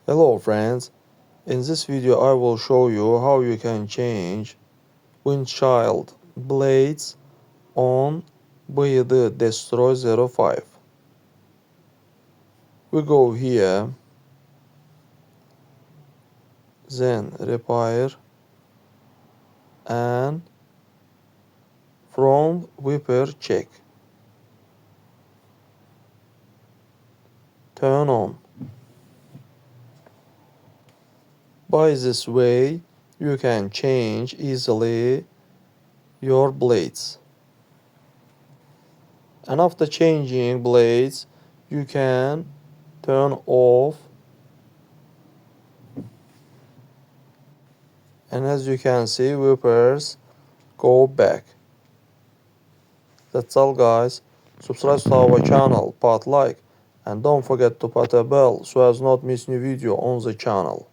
Hello friends, in this video I will show you how you can change windshield blades on BYD Destroy 05. We go here, then repair and front wiper check. Turn on. By this way you can change easily your blades. And after changing blades you can turn off, and as you can see wipers go back. That's all guys. Subscribe to our channel, put like, and don't forget to put a bell so as not miss new video on the channel.